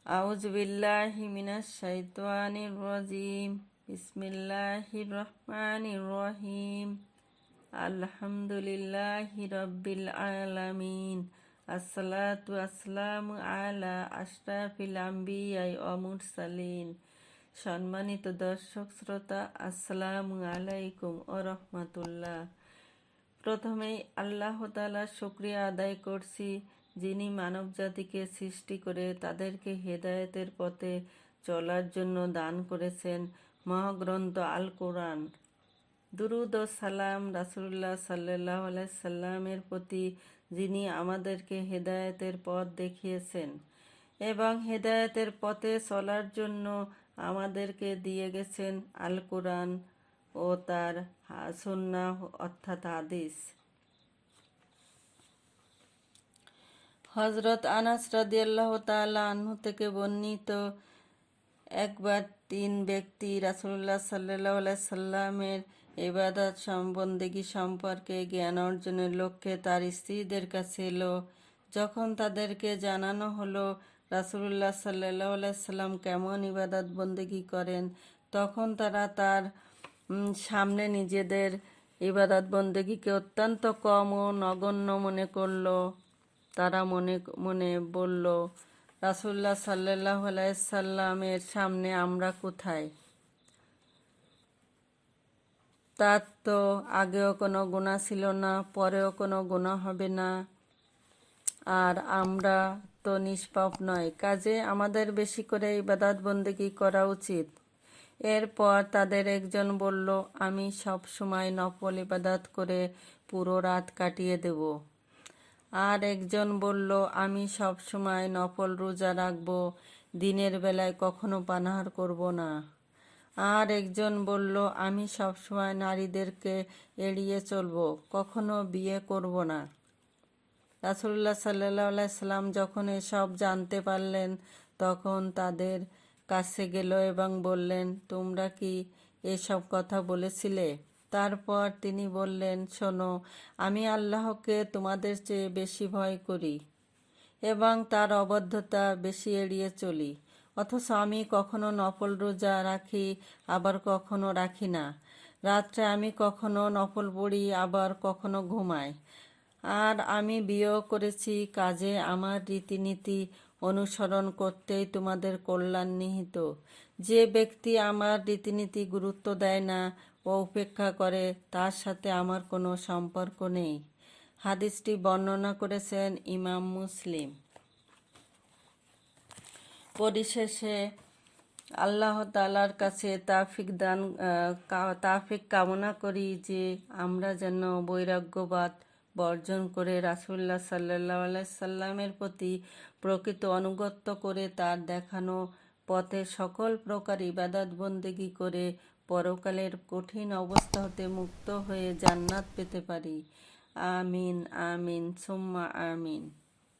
আউযু বিল্লাহি মিনাশ শাইতানির রাজিম। বিসমিল্লাহির রহমানির রহিম। আলহামদুলিল্লাহি রাব্বিল আলামিন। আসসালাতু আসসালামু আলা আশরাফিল আম্বিয়া ওয়া মুরসালিন। সম্মানিত দর্শক শ্রোতা, আসসালামু আলাইকুম ওয়া রাহমাতুল্লাহ। প্রথমেই আল্লাহ তাআলার শুকরিয়া আদায় করছি, যিনি মানবজাতিকে সৃষ্টি করে তাদেরকে হেদায়েতের পথে চলার জন্য দান করেছেন মহাগ্রন্থ আল কোরআন। দুরুদ ও সালাম রাসূলুল্লাহ সাল্লাল্লাহু আলাইহি সাল্লামের প্রতি, যিনি আমাদেরকে হেদায়েতের পথ দেখিয়েছেন এবং হেদায়েতের পথে চলার জন্য আমাদেরকে দিয়ে গেছেন আল কোরআন ও তার সুন্নাহ অর্থাৎ হাদিস। হযরত আনাস রাদিয়াল্লাহু তাআলা আনহু থেকে বর্ণিত, একবার ৩ ব্যক্তি রাসূলুল্লাহ সাল্লাল্লাহু আলাইহি সাল্লামের ইবাদত বন্দেগী সম্পর্কে জ্ঞান অর্জনের লক্ষ্যে তার স্ত্রীদের কাছে এলো। যখন তাদেরকে জানানো হলো রাসূলুল্লাহ সাল্লাল্লাহু আলাইহি সাল্লাম কেমন ইবাদত বন্দেগী করেন, তখন তারা তার সামনে নিজেদের ইবাদত বন্দেগীকে অত্যন্ত কম ও নগণ্য মনে করল। তারা মনে মনে বলল, রাসূলুল্লাহ সাল্লাল্লাহু আলাইহি সাল্লামের সামনে আমরা কোথায়? তার তো আগেও কোনো গুনাহ ছিল না, পরেও কোনো গুনাহ হবে না, আর আমরা তো নিষ্পাপ নয়, কাজে আমাদের বেশি করে ইবাদত বন্দেগী করা উচিত। এরপর তাদের একজন বলল, আমি সব সময় নফল ইবাদত করে পুরো রাত কাটিয়ে দেব। আর একজন বলল, আমি সব সময় নফল রোজা রাখব, দিনের বেলায় কখনো পানাহার করব না। আর একজন বলল, আমি সব সময় নারীদেরকে এড়িয়ে চলব, কখনো বিয়ে করব না। রাসূলুল্লাহ সাল্লাল্লাহু আলাইহি সাল্লাম যখন এসব জানতে পারলেন, তখন তাদের কাছে গেল এবং বললেন, তোমরা কি এসব কথা বলেছিলে? তারপর তিনি বললেন, শোনো, আমি আল্লাহকে তোমাদের চেয়ে বেশি ভয় করি এবং তার অবাধ্যতা বেশি এড়িয়ে চলি, অথচ আমি কখনো নফল রোজা রাখি, আবার কখনো রাখি না। রাত্রে আমি কখনো নফল পড়ি, আবার কখনো ঘুমাই। আর আমি বিয়েও করেছি, কাজে আমার রীতিনীতি অনুসরণ করতেই তোমাদের কল্যাণ নিহিত। যে ব্যক্তি আমার রীতিনীতি গুরুত্ব দেয় না ও উপেক্ষা করে, তার সাথে আমার কোনো সম্পর্ক নেই। হাদিসটি বর্ণনা করেছেন ইমাম মুসলিম। পরিশেষে আল্লাহ তাআলার কাছে তাওফিক কামনা করি যে আমরা যেন বৈরাগ্যবাদ বর্জন করে রাসূলুল্লাহ সাল্লাল্লাহু আলাইহি সাল্লামের প্রতি প্রকৃত আনুগত্য করে তার দেখানো পথে সকল প্রকার ইবাদত বন্দেগী করে পরকালের কঠিন অবস্থা হতে মুক্ত হয়ে জান্নাত পেতে পারি। আমিন আমিন সুম্মা আমিন।